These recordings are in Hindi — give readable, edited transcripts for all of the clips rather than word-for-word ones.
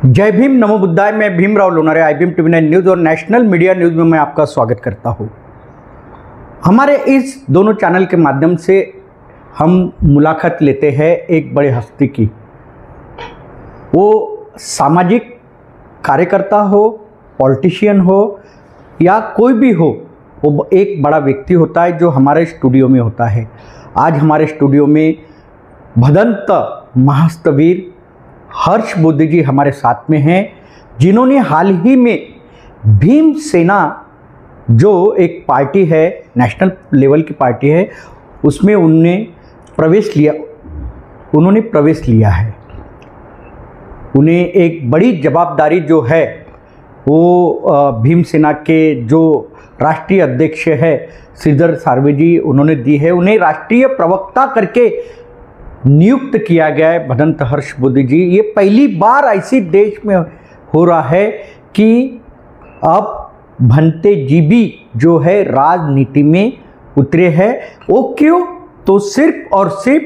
जय भीम, नमो बुद्धाय। मैं Bhimrao Lonare, IBM TV9 news और नेशनल मीडिया न्यूज़ में मैं आपका स्वागत करता हूँ। हमारे इस दोनों चैनल के माध्यम से हम मुलाकात लेते हैं एक बड़े हस्ती की। वो सामाजिक कार्यकर्ता हो, पॉलिटिशियन हो या कोई भी हो, वो एक बड़ा व्यक्ति होता है जो हमारे स्टूडियो में होता है। आज हमारे स्टूडियो में भदंत महास्तवीर हर्ष बुद्धि जी हमारे साथ में हैं, जिन्होंने हाल ही में भीम सेना जो एक पार्टी है, नेशनल लेवल की पार्टी है, उसमें उन्होंने प्रवेश लिया है। उन्हें एक बड़ी जवाबदारी जो है वो भीम सेना के जो राष्ट्रीय अध्यक्ष है श्रीधर सार्वे जी उन्होंने दी है। उन्हें राष्ट्रीय प्रवक्ता करके नियुक्त किया गया है भदंत हर्ष बुद्धि जी। ये पहली बार ऐसी देश में हो रहा है कि अब भंते जी भी जो है राजनीति में उतरे हैं। वो क्यों? तो सिर्फ और सिर्फ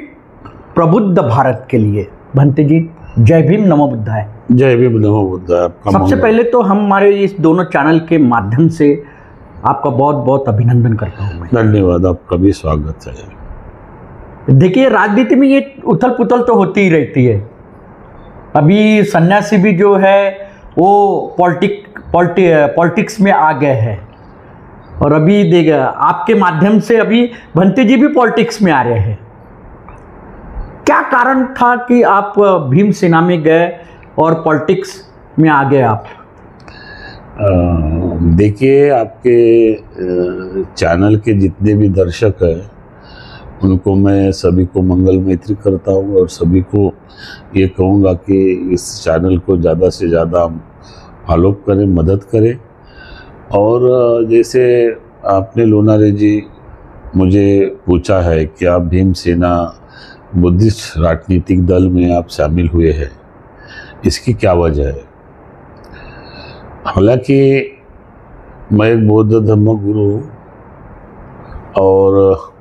प्रबुद्ध भारत के लिए। भंते जी, जय भीम, नमो बुद्धाय। जय भीम, नमो बुद्धाय। सबसे पहले तो हमारे इस दोनों चैनल के माध्यम से आपका बहुत बहुत अभिनंदन करता हूँ मैं। धन्यवाद, आपका भी स्वागत है। देखिए, राजनीति में ये उथल पुथल तो होती ही रहती है। अभी सन्यासी भी जो है वो पॉलिटिक्स में आ गए हैं, और अभी देखिए आपके माध्यम से अभी भंते जी भी पॉलिटिक्स में आ रहे हैं। क्या कारण था कि आप भीम सेना में गए और पॉलिटिक्स में आ गए आप? देखिए, आपके चैनल के जितने भी दर्शक हैं उनको मैं सभी को मंगल मैत्री करता हूँ और सभी को ये कहूँगा कि इस चैनल को ज़्यादा से ज़्यादा फॉलो करें, मदद करें। और जैसे आपने लोनारे जी मुझे पूछा है कि आप भीम सेना बुद्धिस्ट राजनीतिक दल में आप शामिल हुए हैं, इसकी क्या वजह है? हालांकि मैं एक बौद्ध धर्म गुरु हूँ और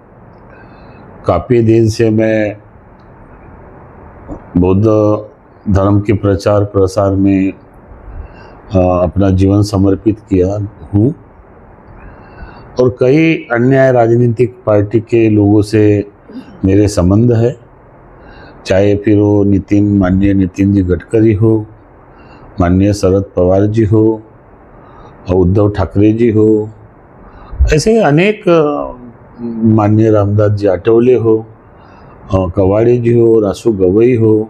काफ़ी दिन से मैं बौद्ध धर्म के प्रचार प्रसार में अपना जीवन समर्पित किया हूँ और कई अन्य राजनीतिक पार्टी के लोगों से मेरे संबंध है, चाहे फिर वो माननीय नितिन जी गडकरी हो, माननीय शरद पवार जी हो, उद्धव ठाकरे जी हो, ऐसे अनेक, माननीय रामदास जी आठवले हो, कवाड़े जी हो, रासू गवई हो।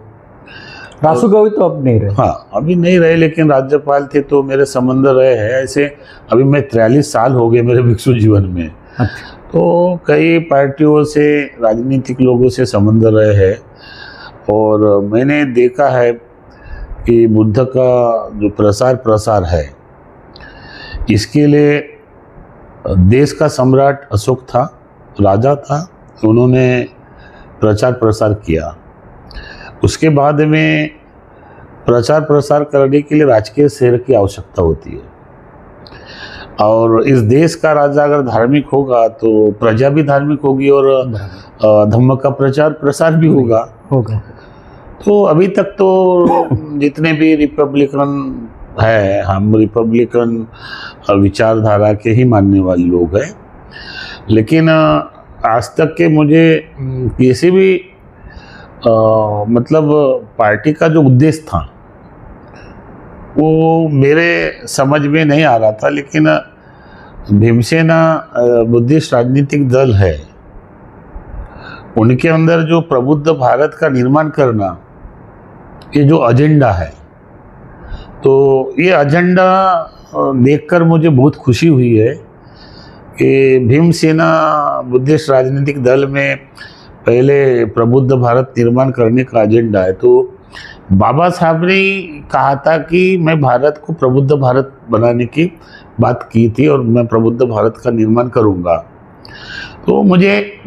रासू गवई तो अब नहीं रहे। हाँ, अभी नहीं रहे, लेकिन राज्यपाल थे तो मेरे संबंध रहे हैं। ऐसे अभी मैं 43 साल हो गए मेरे भिक्षु जीवन में। अच्छा। तो कई पार्टियों से, राजनीतिक लोगों से संबंध रहे हैं और मैंने देखा है कि बुद्ध का जो प्रसार है, इसके लिए देश का सम्राट अशोक था, राजा था, उन्होंने प्रचार प्रसार किया। उसके बाद में प्रचार प्रसार करने के लिए राजकीय शहर की आवश्यकता होती है, और इस देश का राजा अगर धार्मिक होगा तो प्रजा भी धार्मिक होगी और धम्म का प्रचार प्रसार भी होगा। तो अभी तक तो जितने भी रिपब्लिकन है, हम रिपब्लिकन विचारधारा के ही मानने वाले लोग हैं, लेकिन आज तक के मुझे किसी भी मतलब पार्टी का जो उद्देश्य था वो मेरे समझ में नहीं आ रहा था। लेकिन भीमसेना बुद्धिस्ट राजनीतिक दल है, उनके अंदर जो प्रबुद्ध भारत का निर्माण करना, ये जो एजेंडा है, तो ये एजेंडा देखकर मुझे बहुत खुशी हुई है कि भीम सेना बुद्धिस्ट राजनीतिक दल में पहले प्रबुद्ध भारत निर्माण करने का एजेंडा है। तो बाबा साहब ने कहा था कि मैं भारत को प्रबुद्ध भारत बनाने की बात की थी और मैं प्रबुद्ध भारत का निर्माण करूंगा। तो मुझे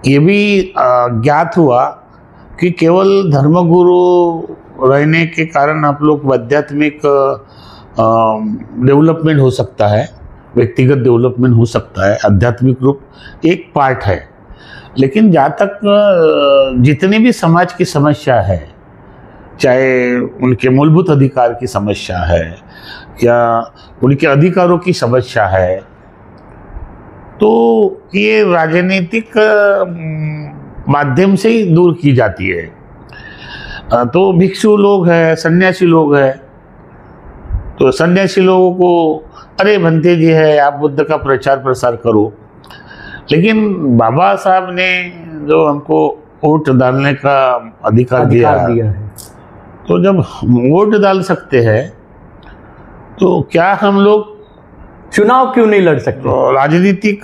ये भी ज्ञात हुआ कि केवल धर्मगुरु रहने के कारण आप लोग आध्यात्मिक डेवलपमेंट हो सकता है, व्यक्तिगत डेवलपमेंट हो सकता है, आध्यात्मिक रूप एक पार्ट है, लेकिन जहाँ तक जितनी भी समाज की समस्या है चाहे उनके मूलभूत अधिकार की समस्या है या उनके अधिकारों की समस्या है, तो ये राजनीतिक माध्यम से ही दूर की जाती है। तो भिक्षु लोग हैं, सन्यासी लोग हैं, तो सन्यासी लोगों को अरे भंते जी है, आप बुद्ध का प्रचार प्रसार करो। लेकिन बाबा साहब ने जो हमको वोट डालने का अधिकार दिया है, तो जब वोट डाल सकते हैं तो क्या हम लोग चुनाव क्यों नहीं लड़ सकते? राजनीतिक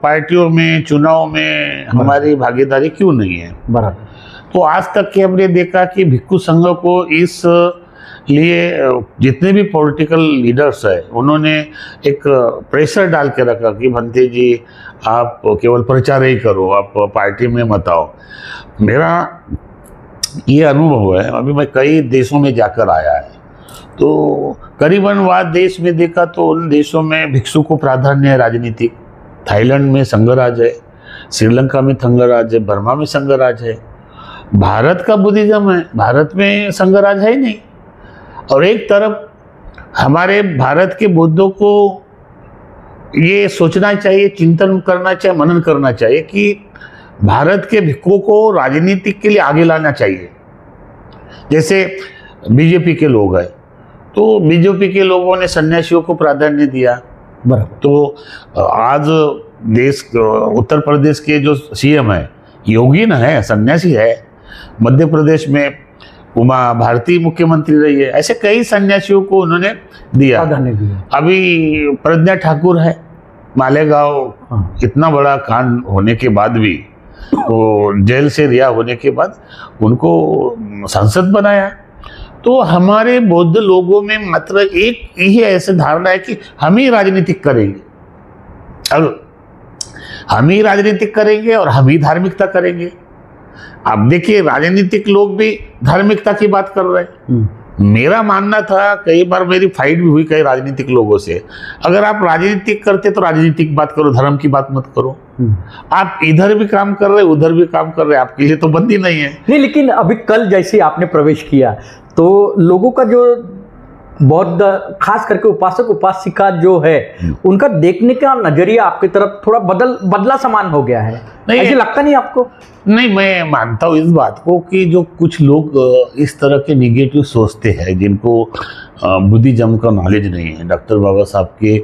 पार्टियों में चुनाव में हमारी भागीदारी क्यों नहीं है? बराबर। तो आज तक के हमने देखा कि भिक्षु संघ को इस लिए जितने भी पॉलिटिकल लीडर्स है उन्होंने एक प्रेशर डाल के रखा कि भंते जी आप केवल प्रचार ही करो, आप पार्टी में मत आओ। मेरा ये अनुभव है, अभी मैं कई देशों में जाकर आया है, तो करीबन वह देश में देखा तो उन देशों में भिक्षु को प्राधान्य है राजनीतिक। थाईलैंड में संघराज है, श्रीलंका में संघराज है, बर्मा में संघराज है। भारत का बुद्धिज्म है, भारत में संघराज है ही नहीं। और एक तरफ हमारे भारत के बुद्धों को ये सोचना चाहिए, चिंतन करना चाहिए, मनन करना चाहिए कि भारत के भिक्षुओं को राजनीतिक के लिए आगे लाना चाहिए। जैसे बीजेपी के लोग हैं, तो बीजेपी के लोगों ने सन्यासियों को प्राधान्य दिया। बराबर। तो आज देश उत्तर प्रदेश के जो सीएम है योगी न है, सन्यासी है। मध्य प्रदेश में उमा भारती मुख्यमंत्री रही है। ऐसे कई सन्यासियों को उन्होंने दिया। अभी प्रज्ञा ठाकुर है, मालेगांव इतना बड़ा कांड होने के बाद भी, वो जेल से रिहा होने के बाद उनको सांसद बनाया। तो हमारे बौद्ध लोगों में मात्र एक ही ऐसी धारणा है कि हम ही राजनीतिक करेंगे, और हम ही राजनीतिक करेंगे और हम ही धार्मिकता करेंगे। अब देखिए राजनीतिक लोग भी धार्मिकता की बात कर रहे हैं। मेरा मानना था, कई बार मेरी फाइट भी हुई कई राजनीतिक लोगों से, अगर आप राजनीतिक करते तो राजनीतिक बात करो, धर्म की बात मत करो। आप इधर भी काम कर रहे, उधर भी काम कर रहे, आपके लिए तो बंदी नहीं है। नहीं, लेकिन अभी कल जैसे आपने प्रवेश किया तो लोगों का जो बौद्ध, खास करके उपासक उपासिका जो है, उनका देखने का नजरिया आपकी तरफ थोड़ा बदला समान हो गया है। नहीं, ऐसे लगता नहीं आपको? नहीं, मैं मानता हूँ इस बात को कि जो कुछ लोग इस तरह के निगेटिव सोचते हैं, जिनको बुद्धिज्म का नॉलेज नहीं है, डॉक्टर बाबा साहब के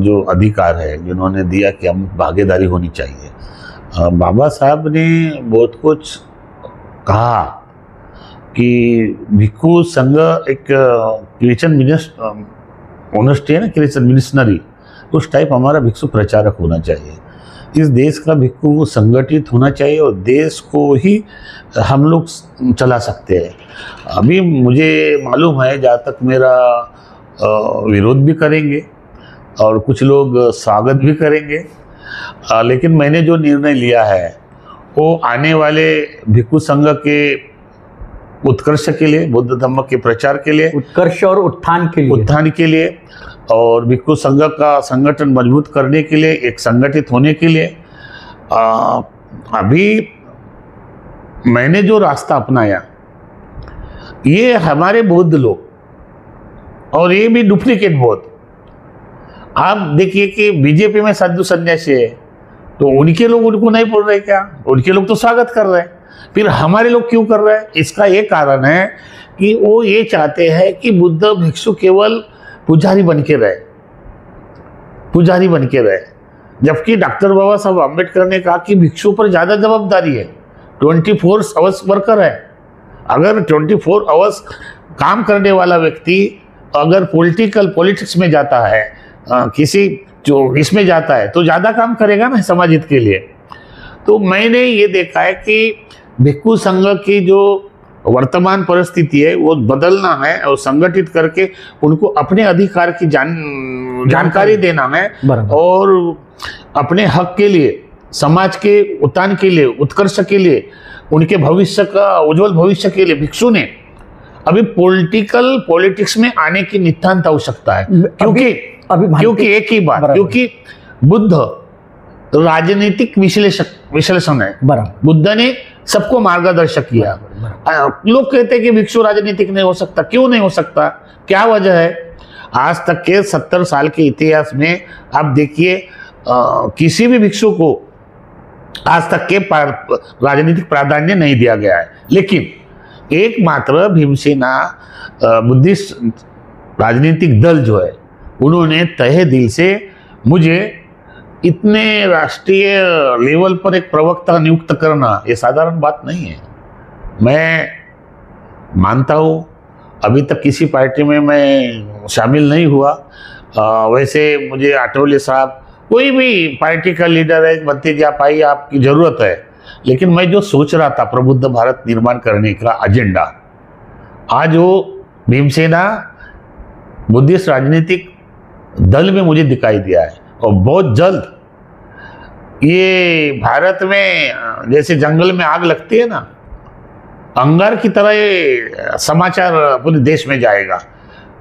जो अधिकार है जिन्होंने दिया कि हम भागीदारी होनी चाहिए। बाबा साहब ने बहुत कुछ कहा कि भिक्षु संघ एक क्रिश्चियन ऑनेस्टी है ना, क्रिश्चियन मिशनरी, उस टाइप हमारा भिक्षु प्रचारक होना चाहिए। इस देश का भिक्षु संगठित होना चाहिए और देश को ही हम लोग चला सकते हैं। अभी मुझे मालूम है, जहाँ तक मेरा विरोध भी करेंगे और कुछ लोग स्वागत भी करेंगे, लेकिन मैंने जो निर्णय लिया है वो आने वाले भिक्षु संघ के उत्कर्ष के लिए, बुद्ध धम्म के प्रचार के लिए, उत्कर्ष और उत्थान के लिए और भिक्षु संघ का संगठन मजबूत करने के लिए, एक संगठित होने के लिए अभी मैंने जो रास्ता अपनाया, ये हमारे बौद्ध लोग, और ये भी डुप्लीकेट बौद्ध। आप देखिए कि बीजेपी में साधु सन्यासी है, तो उनके लोग उनको नहीं बोल रहे क्या? उनके लोग तो स्वागत कर रहे हैं, फिर हमारे लोग क्यों कर रहे हैं? इसका ये कारण है कि वो ये चाहते हैं कि बुद्ध भिक्षु केवल पुजारी बन के रहे, जबकि डॉक्टर बाबा साहब अम्बेडकर ने कहा कि भिक्षु पर ज़्यादा जवाबदारी है, 24 आवर्स वर्कर है। अगर 24 आवर्स काम करने वाला व्यक्ति अगर पॉलिटिक्स में जाता है, किसी जो इसमें जाता है, तो ज़्यादा काम करेगा ना समाज हित के लिए। तो मैंने ये देखा है कि भिक्षु संघ की जो वर्तमान परिस्थिति है वो बदलना है और संगठित करके उनको अपने अधिकार की जानकारी देना है, और अपने हक के लिए, समाज के उत्थान के लिए, उत्कर्ष के लिए, उनके भविष्य का उज्जवल भविष्य के लिए भिक्षु ने अभी पॉलिटिक्स में आने की नितांत आवश्यकता है। क्योंकि एक ही बात, क्योंकि बुद्ध राजनीतिक विश्लेषण है। बुद्ध ने सबको मार्गदर्शक किया। लोग कहते हैं कि भिक्षु राजनीतिक नहीं हो सकता, क्यों नहीं हो सकता, क्या वजह है? आज तक के 70 साल के इतिहास में आप देखिए, किसी भी भिक्षु को आज तक के राजनीतिक प्राधान्य नहीं दिया गया है। लेकिन एकमात्र भीमसेना बुद्धिस्ट राजनीतिक दल जो है, उन्होंने तहे दिल से मुझे इतने राष्ट्रीय लेवल पर एक प्रवक्ता नियुक्त करना, ये साधारण बात नहीं है। मैं मानता हूँ अभी तक किसी पार्टी में मैं शामिल नहीं हुआ। वैसे मुझे आठवले साहब, कोई भी पार्टी का लीडर है, बनते जी आप आइए, आपकी ज़रूरत है। लेकिन मैं जो सोच रहा था प्रबुद्ध भारत निर्माण करने का एजेंडा, आज वो भीमसेना बुद्धिस्ट राजनीतिक दल में मुझे दिखाई दिया है। और बहुत जल्द ये भारत में जैसे जंगल में आग लगती है ना, अंगार की तरह ये समाचार पूरे देश में जाएगा।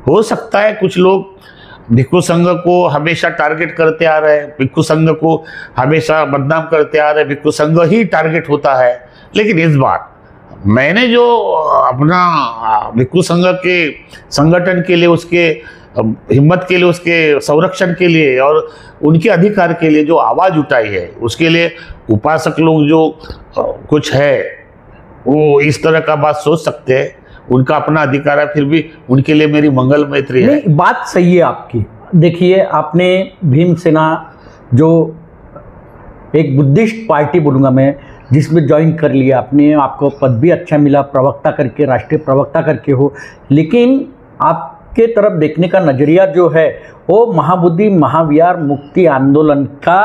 हो सकता है कुछ लोग भिक्षु संघ को हमेशा टारगेट करते आ रहे हैं, भिक्षु संघ को हमेशा बदनाम करते आ रहे हैं, भिक्षु संघ ही टारगेट होता है। लेकिन इस बार मैंने जो अपना भिक्षु संघ के संगठन के लिए, उसके हिम्मत के लिए, उसके संरक्षण के लिए और उनके अधिकार के लिए जो आवाज़ उठाई है, उसके लिए उपासक लोग जो कुछ है वो इस तरह का बात सोच सकते हैं, उनका अपना अधिकार है, फिर भी उनके लिए मेरी मंगल मैत्री है। नहीं, बात सही है आपकी। देखिए, आपने भीमसेना जो एक बुद्धिस्ट पार्टी बोलूँगा मैं, जिसमें ज्वाइन कर लिया आपने, आपको पद भी अच्छा मिला, प्रवक्ता करके, राष्ट्रीय प्रवक्ता करके हो। लेकिन आपके तरफ देखने का नज़रिया जो है वो महाबोधि महाविहार मुक्ति आंदोलन का,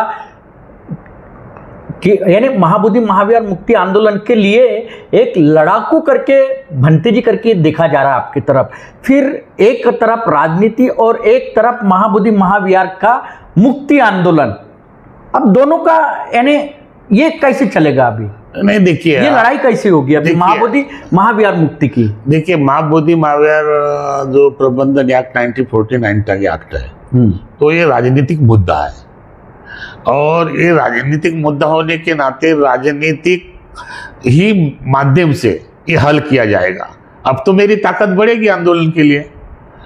यानी महाबोधि महाविहार मुक्ति आंदोलन के लिए एक लड़ाकू करके, भंते जी करके देखा जा रहा है आपकी तरफ। फिर एक तरफ राजनीति और एक तरफ महाबोधि महाविहार का मुक्ति आंदोलन। अब दोनों का यानी ये कैसे चलेगा अभी? नहीं, देखिए ये लड़ाई कैसे होगी अभी महाबोधि महाविहार मुक्ति की? देखिए, महाबोधि महाविहार जो प्रबंधन एक्ट 1949 का एक्ट है, तो ये राजनीतिक मुद्दा है। और ये राजनीतिक मुद्दा होने के नाते राजनीतिक ही माध्यम से ये हल किया जाएगा। अब तो मेरी ताकत बढ़ेगी आंदोलन के लिए।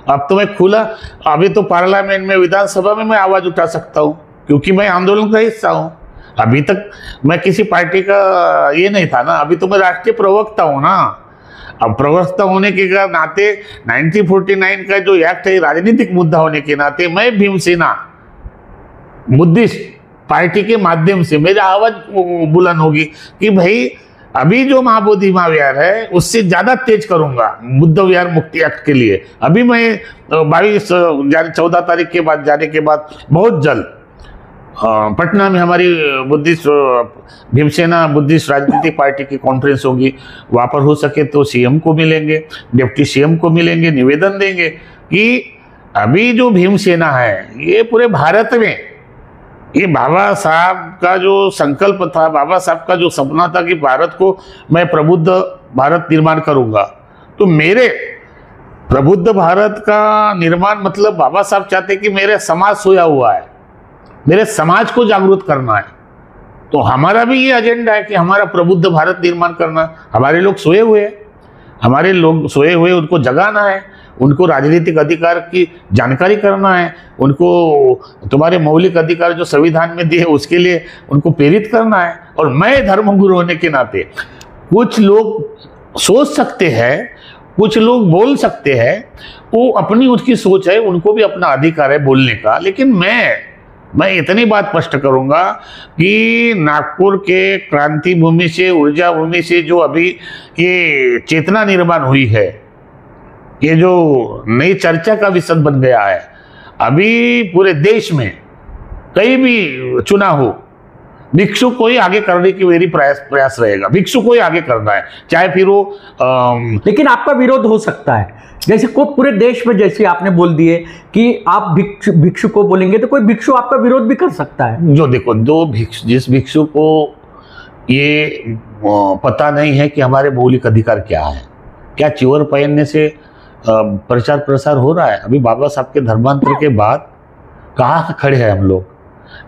अब तो मैं खुला, अभी तो पार्लियामेंट में, विधानसभा में मैं आवाज उठा सकता हूँ, क्योंकि मैं आंदोलन का हिस्सा हूँ। अभी तक मैं किसी पार्टी का ये नहीं था ना, अभी तो मैं राष्ट्रीय प्रवक्ता हूँ ना। अब प्रवक्ता होने के नाते 1949 का जो एक्ट है, राजनीतिक मुद्दा होने के नाते मैं भीमसेना बुद्धिस्ट पार्टी के माध्यम से मेरी आवाज बुलंद होगी कि भाई अभी जो महाबोधि महाविहार है उससे ज्यादा तेज करूंगा बुद्ध विहार मुक्ति एक्ट के लिए। अभी मैं 14 तारीख के बाद जाने के बाद बहुत जल्द पटना में हमारी बुद्धिस्ट भीमसेना बुद्धिस्ट राजनीतिक पार्टी की कॉन्फ्रेंस होगी। वहाँ पर हो सके तो सीएम को मिलेंगे, डिप्टी सीएम को मिलेंगे, निवेदन देंगे कि अभी जो भीमसेना है ये पूरे भारत में, ये बाबा साहब का जो संकल्प था, बाबा साहब का जो सपना था कि भारत को मैं प्रबुद्ध भारत निर्माण करूंगा, तो मेरे प्रबुद्ध भारत का निर्माण मतलब बाबा साहब चाहते कि मेरे समाज सोया हुआ है, मेरे समाज को जागरूक करना है। तो हमारा भी ये एजेंडा है कि हमारा प्रबुद्ध भारत निर्माण करना। हमारे लोग सोए हुए हैं, हमारे लोग सोए हुए, उनको जगाना है, उनको राजनीतिक अधिकार की जानकारी करना है, उनको तुम्हारे मौलिक अधिकार जो संविधान में दिए उसके लिए उनको प्रेरित करना है। और मैं धर्मगुरु होने के नाते, कुछ लोग सोच सकते हैं, कुछ लोग बोल सकते हैं, वो अपनी उसकी सोच है, उनको भी अपना अधिकार है बोलने का। लेकिन मैं इतनी बात स्पष्ट करूंगा कि नागपुर के क्रांति भूमि से, ऊर्जा भूमि से जो अभी ये चेतना निर्माण हुई है, ये जो नई चर्चा का विषय बन गया है, अभी पूरे देश में कहीं भी चुनाव हो, भिक्षु को ही आगे करने की मेरी प्रयास रहेगा। भिक्षु को ही आगे करना है, चाहे फिर वो लेकिन आपका विरोध हो सकता है, जैसे को पूरे देश में, जैसे आपने बोल दिए कि आप भिक्षु को बोलेंगे तो कोई भिक्षु आपका विरोध भी कर सकता है। जो देखो, जिस भिक्षु को ये पता नहीं है कि हमारे मौलिक अधिकार क्या है, क्या चिवर पहनने से प्रचार प्रसार हो रहा है। अभी बाबा साहब के धर्मांतर के बाद कहाँ खड़े हैं हम लोग?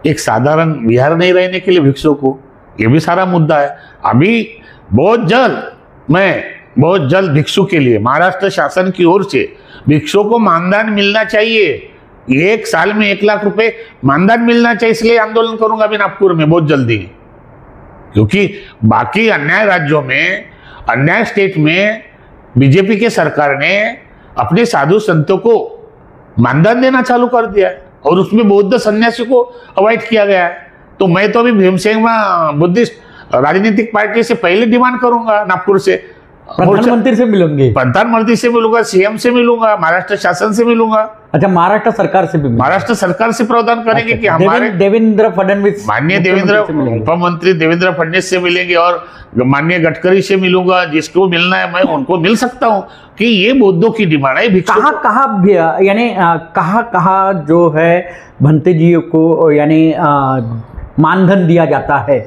एक साधारण विहार नहीं रहने के लिए भिक्षु को, ये भी सारा मुद्दा है। अभी बहुत जल्द भिक्षु के लिए महाराष्ट्र शासन की ओर से भिक्षु को मानधन मिलना चाहिए। 1 साल में 1 लाख रुपए मानधन मिलना चाहिए, इसलिए आंदोलन करूंगा अभी नागपुर में बहुत जल्दी। क्योंकि बाकी अन्य राज्यों में, अन्य स्टेट में बीजेपी के सरकार ने अपने साधु संतों को मानधन देना चालू कर दिया है और उसमें बौद्ध सन्यासी को अवॉइड किया गया है। तो मैं तो अभी भीमसेना बुद्धिस्ट राजनीतिक पार्टी से पहले डिमांड करूंगा, नागपुर से प्रधानमंत्री से मिलूंगे, प्रधानमंत्री से मिलूंगा, सीएम से मिलूंगा, महाराष्ट्र शासन से मिलूंगा। अच्छा, महाराष्ट्र सरकार से भी? महाराष्ट्र सरकार से प्रावधान करेंगे कि हमारे देवेंद्र फडणवीस, माननीय देवेंद्र उपमुख्यमंत्री देवेंद्र फडणवीस से मिलेंगे और माननीय गडकरी से मिलूंगा। जिसको मिलना है मैं उनको मिल सकता हूँ कि ये बौद्धों की डिमांड है। कहाँ यानी कहाँ जो है भंते जी को यानी मानधन दिया जाता है?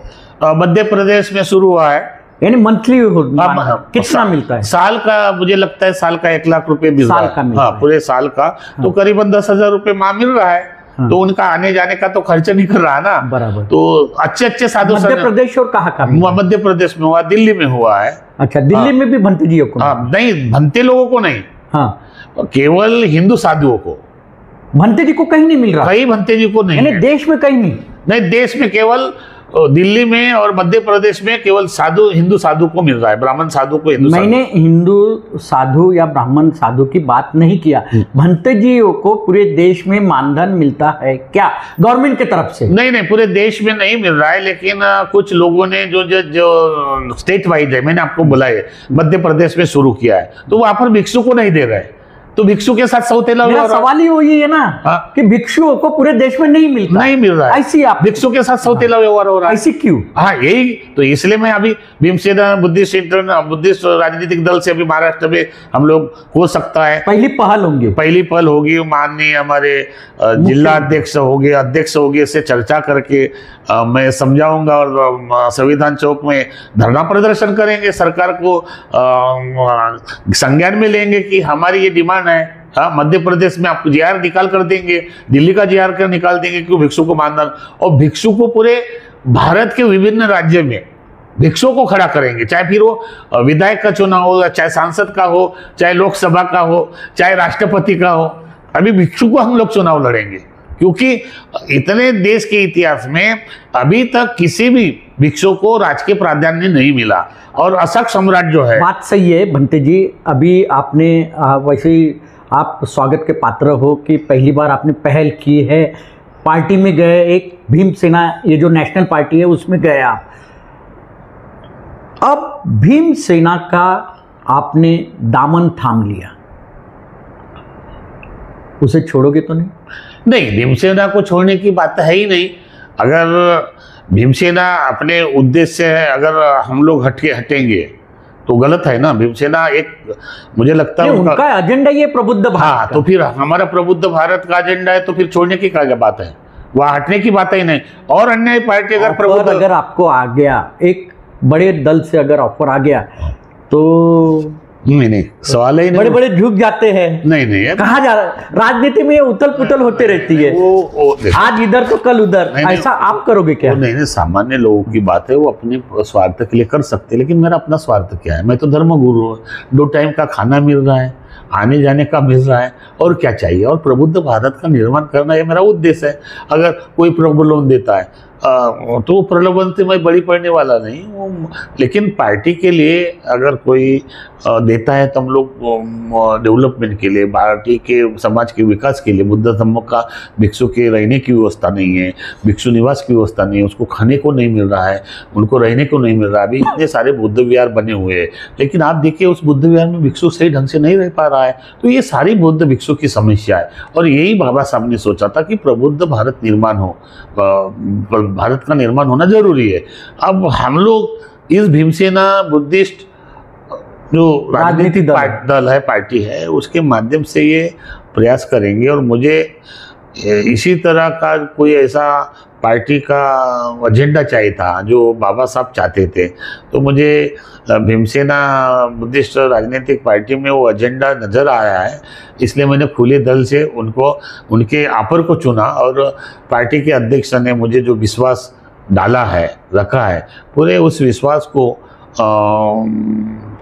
मध्य प्रदेश में शुरू हुआ है, यानी मंथली कितना मिलता है? साल का मुझे लगता है साल का 1 लाख रुपए मिल रहा है। हाँ, पूरे साल का। हाँ। तो करीबन 10,000 रुपए माह मिल रहा है। हाँ। तो उनका आने जाने का तो खर्च नहीं कर रहा ना। बराबर। तो अच्छे साधु मध्य प्रदेश और कहाँ मध्य प्रदेश में हुआ, दिल्ली में हुआ है। अच्छा, दिल्ली में भी भंते जी को? नहीं, भंते लोगों को नहीं। हाँ, केवल हिंदू साधुओं को। भंते जी को कहीं नहीं मिल रहा? कहीं भंते जी को नहीं, देश में कहीं नहीं। देश में केवल दिल्ली में और मध्य प्रदेश में केवल हिंदू साधु को मिल रहा है, ब्राह्मण साधु को। मैंने हिंदू साधु या ब्राह्मण साधु की बात नहीं किया, भंते जी को पूरे देश में मानधन मिलता है क्या गवर्नमेंट की तरफ से? नहीं, पूरे देश में नहीं मिल रहा है, लेकिन कुछ लोगों ने जो स्टेट वाइज है, मैंने आपको बोला है मध्य प्रदेश में शुरू किया है, तो वहां पर भिक्षु को नहीं दे रहे। तो भिक्षु के साथ सौतेला हुआ। सवाल ही वही है ना। हाँ? कि भिक्षुओं को पूरे देश में नहीं मिल रहा है। ऐसी आप भिक्षु के साथ सौतेला व्यवहार हो रहा है। ऐसी क्यों? हाँ, यही तो, इसलिए मैं अभी भीमसेना बुद्धिस्ट राजनीतिक दल से अभी महाराष्ट्र में हम लोग हो सकता है पहली पहल होगी। माननीय हमारे जिला अध्यक्ष हो गए से चर्चा करके मैं समझाऊंगा और संविधान चौक में धरना प्रदर्शन करेंगे, सरकार को संज्ञान में लेंगे कि हमारी ये डिमांड है। हाँ, मध्य प्रदेश में आपको जीआर निकाल कर देंगे, दिल्ली का जीआर कर निकाल देंगे कि भिक्षु को मानधन, और भिक्षु को पूरे भारत के विभिन्न राज्य में भिक्षुओं को खड़ा करेंगे, चाहे फिर वो विधायक का चुनाव हो, चाहे सांसद का हो, चाहे लोकसभा का हो, चाहे राष्ट्रपति का हो। अभी भिक्षु को हम लोग चुनाव लड़ेंगे, क्योंकि इतने देश के इतिहास में अभी तक किसी भी भिक्षु को राजकीय प्राधान्य नहीं मिला। और अशोक सम्राट जो है, बात सही है भंते जी। अभी आपने वैसे ही आप स्वागत के पात्र हो कि पहली बार आपने पहल की है, पार्टी में गए, एक भीमसेना ये जो नेशनल पार्टी है उसमें गए आप। अब भीमसेना का आपने दामन थाम लिया, उसे छोड़ोगे तो नहीं? नहीं, भीमसेना को छोड़ने की बात है ही नहीं। अगर भीमसेना अपने उद्देश्य से अगर हम लोग हटेंगे तो गलत है ना। भीमसेना एक, मुझे लगता है उनका एजेंडा ये प्रबुद्ध भारत। हाँ, तो फिर हमारा प्रबुद्ध भारत का एजेंडा है, तो फिर छोड़ने की क्या बात है, वह हटने की बात ही नहीं। और अन्य पार्टी अगर प्रबुद्ध, अगर आपको आ गया, एक बड़े दल से अगर ऑफर आ गया तो नहीं, सवाल ही नहीं। बड़े झुक जाते हैं। नहीं, कहाँ जा रहा, राजनीति में उथल पुथल होते रहती है, आज इधर तो कल उधर, ऐसा आप करोगे क्या? नहीं, सामान्य लोगों की बात है, वो अपने स्वार्थ के लिए कर सकते हैं, लेकिन मेरा अपना स्वार्थ क्या है? मैं तो धर्मगुरु हूँ, 2 टाइम का खाना मिल रहा है, आने जाने का मिल रहा है, और क्या चाहिए? और प्रबुद्ध भारत का निर्माण करना ये मेरा उद्देश्य है। अगर कोई प्रलोभन देता है तो प्रलोभन से मैं बड़ी पड़ने वाला नहीं हूँ, लेकिन पार्टी के लिए अगर कोई देता है तो हम लोग डेवलपमेंट के लिए, पार्टी के समाज के विकास के लिए, बुद्ध धम्म का भिक्षु के रहने की व्यवस्था नहीं है, भिक्षु निवास की व्यवस्था नहीं है, उसको खाने को नहीं मिल रहा है, उनको रहने को नहीं मिल रहा है। अभी इतने सारे बुद्ध विहार बने हुए हैं, लेकिन आप देखिए उस बुद्ध विहार में भिक्षु सही ढंग से नहीं रह पा रहा है। तो ये सारी बौद्ध भिक्षु की समस्या है, और यही बाबा साहब ने सोचा था कि प्रबुद्ध भारत निर्माण हो, भारत का निर्माण होना जरूरी है। अब हम लोग इस भीमसेना बुद्धिस्ट जो राजनीतिक दल है, पार्टी है, उसके माध्यम से ये प्रयास करेंगे। और मुझे इसी तरह का कोई ऐसा पार्टी का एजेंडा चाहिए था जो बाबा साहब चाहते थे, तो मुझे भीमसेना बुद्धिस्ट राजनीतिक पार्टी में वो एजेंडा नज़र आया है, इसलिए मैंने खुले दल से उनके ऑफर को चुना। और पार्टी के अध्यक्ष ने मुझे जो विश्वास डाला है, रखा है, पूरे उस विश्वास को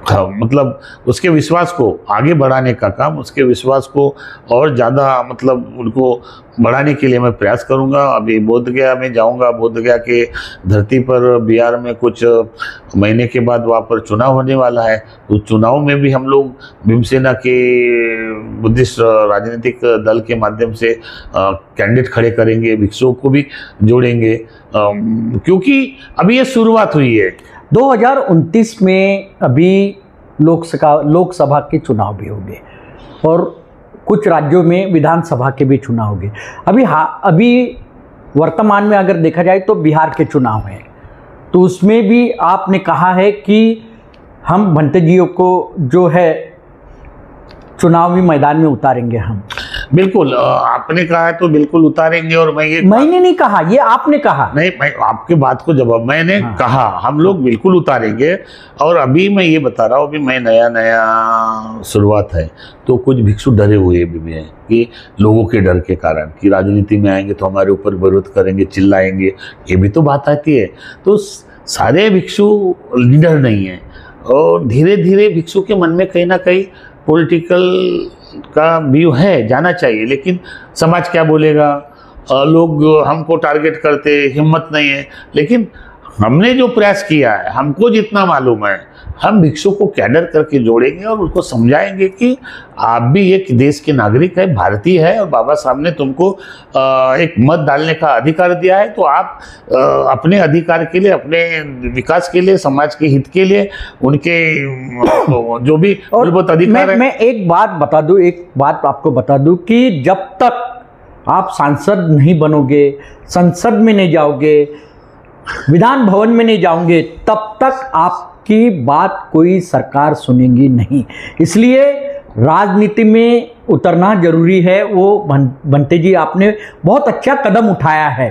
मतलब उसके विश्वास को आगे बढ़ाने का काम, उसके विश्वास को और ज़्यादा मतलब उनको बढ़ाने के लिए मैं प्रयास करूंगा। अभी बोधगया में जाऊंगा। बोधगया के धरती पर बिहार में कुछ महीने के बाद वहाँ पर चुनाव होने वाला है। उस चुनाव में भी हम लोग भीमसेना के बुद्धिस्ट राजनीतिक दल के माध्यम से कैंडिडेट खड़े करेंगे, भिक्षुओं को भी जोड़ेंगे, क्योंकि अभी ये शुरुआत हुई है। 2029 में अभी लोकसभा के चुनाव भी होंगे और कुछ राज्यों में विधानसभा के भी चुनाव होंगे। अभी वर्तमान में अगर देखा जाए तो बिहार के चुनाव हैं, तो उसमें भी आपने कहा है कि हम भंते जियों को जो है चुनावी मैदान में उतारेंगे। हम बिल्कुल, आपने कहा है तो बिल्कुल उतारेंगे। और मैंने नहीं कहा, ये आपने कहा। नहीं, मैं आपके बात को जवाब, मैंने कहा हम लोग बिल्कुल उतारेंगे। और अभी मैं ये बता रहा हूँ, अभी मैं नया शुरुआत है, तो कुछ भिक्षु डरे हुए भी हैं कि लोगों के डर के कारण कि राजनीति में आएंगे तो हमारे ऊपर विरोध करेंगे, चिल्लाएंगे, ये भी तो बात आती है। तो सारे भिक्षु लीडर नहीं है, और धीरे धीरे भिक्षु के मन में कहीं ना कहीं पॉलिटिकल का व्यू है, जाना चाहिए। लेकिन समाज क्या बोलेगा, लोग हमको टारगेट करते, हिम्मत नहीं है। लेकिन हमने जो प्रयास किया है, हमको जितना मालूम है, हम भिक्षु को कैडर करके जोड़ेंगे और उसको समझाएंगे कि आप भी एक देश के नागरिक है, भारतीय है, और बाबा साहब ने तुमको एक मत डालने का अधिकार दिया है। तो आप अपने अधिकार के लिए, अपने विकास के लिए, समाज के हित के लिए, उनके जो भी मूलभूत अधिकार है। मैं एक बात आपको बता दूं कि जब तक आप सांसद नहीं बनोगे, संसद में नहीं जाओगे, विधान भवन में नहीं जाओगे, तब तक आपकी बात कोई सरकार सुनेगी नहीं। इसलिए राजनीति में उतरना जरूरी है। वो भंते जी, आपने बहुत अच्छा कदम उठाया है।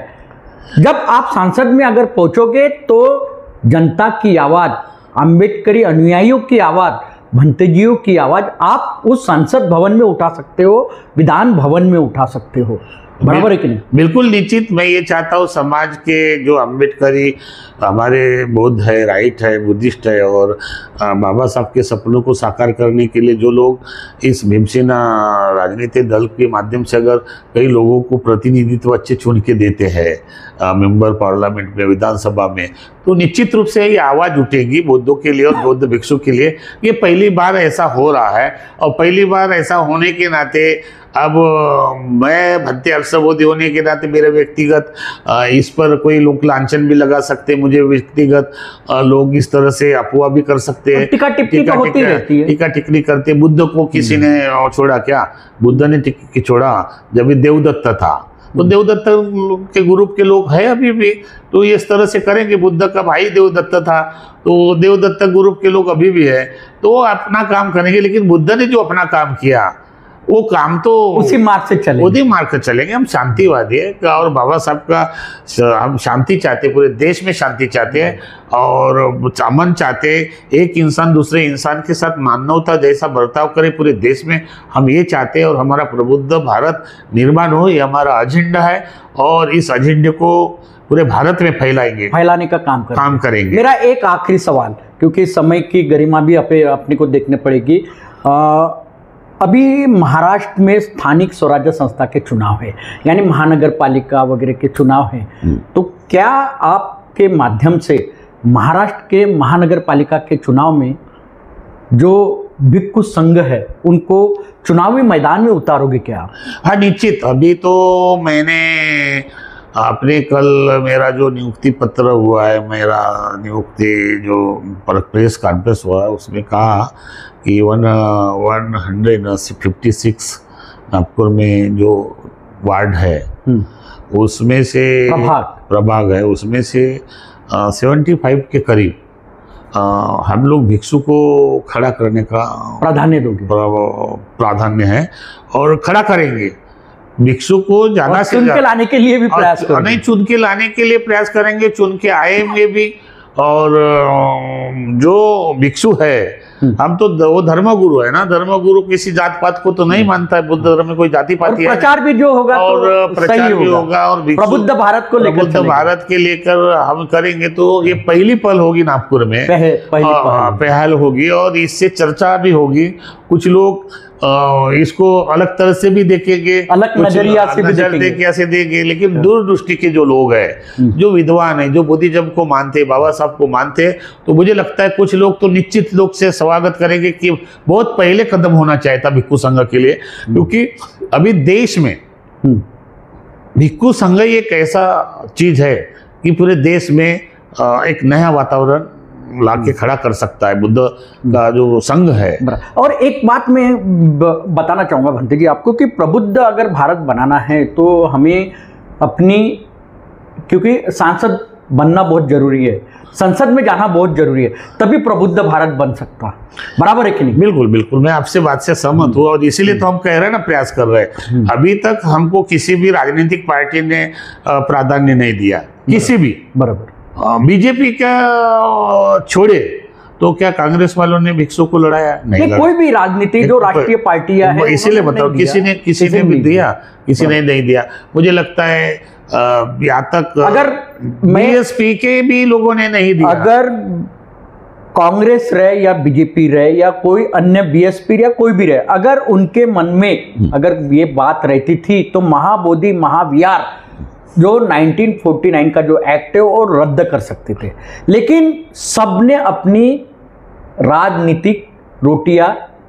जब आप सांसद में अगर पहुंचोगे तो जनता की आवाज़, अम्बेडकरी अनुयायियों की आवाज़, भंते जियों की आवाज़ आप उस संसद भवन में उठा सकते हो, विधान भवन में उठा सकते हो। बराबर है कि नहीं? बिल्कुल निश्चित। मैं ये चाहता हूँ समाज के जो अम्बेडकरी, हमारे बौद्ध है, राइट है, बुद्धिस्ट है, और बाबा साहब के सपनों को साकार करने के लिए जो लोग इस भीमसेना राजनीतिक दल के माध्यम से अगर कई लोगों को प्रतिनिधित्व अच्छे चुन के देते हैं मेंबर पार्लियामेंट में, विधानसभा में, तो निश्चित रूप से ये आवाज़ उठेगी बौद्धों के लिए और बौद्ध भिक्षु के लिए। ये पहली बार ऐसा हो रहा है, और पहली बार ऐसा होने के नाते अब मैं भंते हर्षबोधी होने के नाते मेरे व्यक्तिगत इस पर कोई लोग लांछन भी लगा सकते हैं, मुझे व्यक्तिगत लोग इस तरह से अफवाह भी कर सकते हैं, टीका टिप्पणी करते। बुद्ध को किसी ने छोड़ा क्या? बुद्ध ने टिक्की छोड़ा जब देवदत्त था, तो देवदत्त के ग्रुप के लोग हैं अभी भी, तो ये इस तरह से करेंगे। बुद्ध का भाई देवदत्त था, तो देवदत्त ग्रुप के लोग अभी भी है, तो वो अपना काम करेंगे। लेकिन बुद्ध ने जो अपना काम किया, वो काम तो उसी मार्ग से चलेंगे। हम शांतिवादी है, और बाबा साहब का हम शांति चाहते, पूरे देश में शांति चाहते हैं, और अमन चाहते हैं। एक इंसान दूसरे इंसान के साथ मानवता जैसा बर्ताव करे पूरे देश में, हम ये चाहते हैं। और हमारा प्रबुद्ध भारत निर्माण हो, ये हमारा एजेंडा है, और इस एजेंडे को पूरे भारत में फैलाने का काम करेंगे। मेरा एक आखिरी सवाल, क्योंकि समय की गरिमा भी अपने को देखने पड़ेगी। अभी महाराष्ट्र में स्थानिक स्वराज्य संस्था के चुनाव है, यानी महानगर पालिका वगैरह के चुनाव हैं, तो क्या आपके माध्यम से महाराष्ट्र के महानगर पालिका के चुनाव में जो भिक्षु संघ है उनको चुनावी मैदान में उतारोगे क्या? हाँ, निश्चित। अभी तो मैंने अपने कल मेरा जो नियुक्ति पत्र हुआ है, मेरा नियुक्ति जो प्रेस कॉन्फ्रेंस हुआ है, उसमें कहा कि 156 नागपुर में जो वार्ड है उसमें से प्रभाग है, उसमें से 75 के करीब हम लोग भिक्षु को खड़ा करने का प्राधान्य है, और खड़ा करेंगे। भिक्षु को ज्यादा से चुन के लाने के लिए भी प्रयास करेंगे। नहीं, चुन के लाने के लिए प्रयास करेंगे, चुन के आए में भी और जो भिक्षु है, हम तो वो धर्मगुरु है ना, धर्मगुरु किसी जात पात को तो नहीं मानता है। बुद्ध धर्म में कोई जाति पाति है, प्रचार भी जो होगा और तो प्रचार भी होगा, और प्रबुद्ध भारत को लेकर, प्रबुद्ध भारत के लेकर हम करेंगे। तो ये पहली पहल होगी नागपुर में, पहल होगी, और इससे चर्चा भी होगी। कुछ लोग इसको अलग तरह से भी देखेंगे, अलग नजरिया से भी देखेंगे, लेकिन दूरदृष्टि के जो लोग हैं, जो विद्वान हैं, जो बुद्धिज्म को मानते हैं, बाबा साहब को मानते हैं, तो मुझे लगता है कुछ लोग तो निश्चित लोग से स्वागत करेंगे कि बहुत पहले कदम होना चाहिए था भिक्षु संघ के लिए। क्योंकि अभी देश में भिक्षु संघ एक ऐसा चीज है कि पूरे देश में एक नया वातावरण लाके खड़ा कर सकता है बुद्ध का जो संघ है। और एक बात मैं बताना चाहूँगा भंते जी आपको कि प्रबुद्ध अगर भारत बनाना है तो हमें अपनी, क्योंकि सांसद बनना बहुत जरूरी है, संसद में जाना बहुत जरूरी है, तभी प्रबुद्ध भारत बन सकता। बराबर है कि नहीं? बिल्कुल बिल्कुल, मैं आपसे बात से सहमत हूँ, और इसीलिए तो हम कह रहे हैं ना, प्रयास कर रहे हैं। अभी तक हमको किसी भी राजनीतिक पार्टी ने प्राधान्य नहीं दिया, किसी भी। बराबर। बीजेपी क्या छोड़े तो क्या कांग्रेस वालों ने भिक्षु को लड़ाया? नहीं, कोई भी राजनीति जो राष्ट्रीय पार्टियां हैं, इसीलिए बताओ, किसी ने भी दिया, किसी ने नहीं दिया। मुझे लगता है यहाँ तक अगर बीएसपी के भी लोगों ने नहीं दिया, अगर कांग्रेस रहे या बीजेपी रहे या कोई अन्य बीएसपी या कोई भी रहे, अगर उनके मन में अगर ये बात रहती थी तो महाबोधि महाविहार जो 1949 का जो एक्ट है वो रद्द कर सकते थे। लेकिन सबने अपनी राजनीतिक रोटियां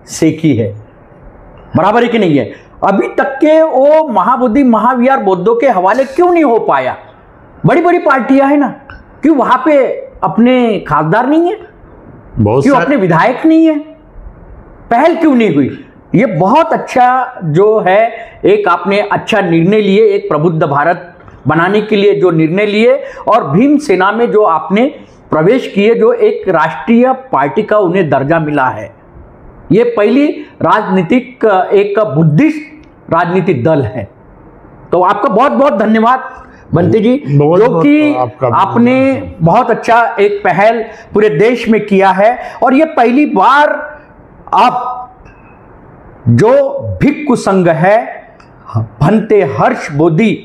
सेकी है। बराबर है कि नहीं है? अभी तक के वो महाबोधि महाविहार बौद्धों के हवाले क्यों नहीं हो पाया? बड़ी बड़ी पार्टियां है ना, क्यों वहां पे अपने खासदार नहीं है, क्यों अपने विधायक नहीं है, पहल क्यों नहीं हुई? ये बहुत अच्छा जो है, एक आपने अच्छा निर्णय लिए, एक प्रबुद्ध भारत बनाने के लिए जो निर्णय लिए, और भीम सेना में जो आपने प्रवेश किए, जो एक राष्ट्रीय पार्टी का उन्हें दर्जा मिला है। ये पहली राजनीतिक एक बुद्धिस्ट राजनीतिक दल है। तो आपका बहुत बहुत धन्यवाद बंते जी, जो कि आपने बहुत अच्छा एक पहल पूरे देश में किया है। और ये पहली बार आप जो भिक्षु संघ है, भंते हर्ष बोधि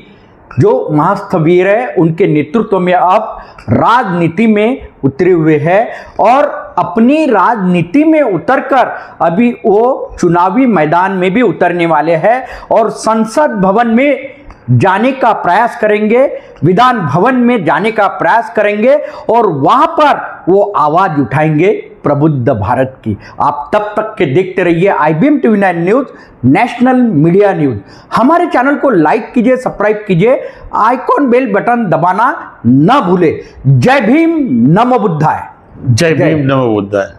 जो महास्थवीर है, उनके नेतृत्व में अब राजनीति में उतरे हुए हैं, और अपनी राजनीति में उतरकर अभी वो चुनावी मैदान में भी उतरने वाले हैं, और संसद भवन में जाने का प्रयास करेंगे, विधान भवन में जाने का प्रयास करेंगे, और वहां पर वो आवाज उठाएंगे प्रबुद्ध भारत की। आप तब तक के देखते रहिए IBM TV 9 news, national media news. हमारे चैनल को लाइक कीजिए, सब्सक्राइब कीजिए, आइकॉन बेल बटन दबाना न भूले। जय भीम, नमो बुद्धाय। जय भीम, नमो बुद्धाय।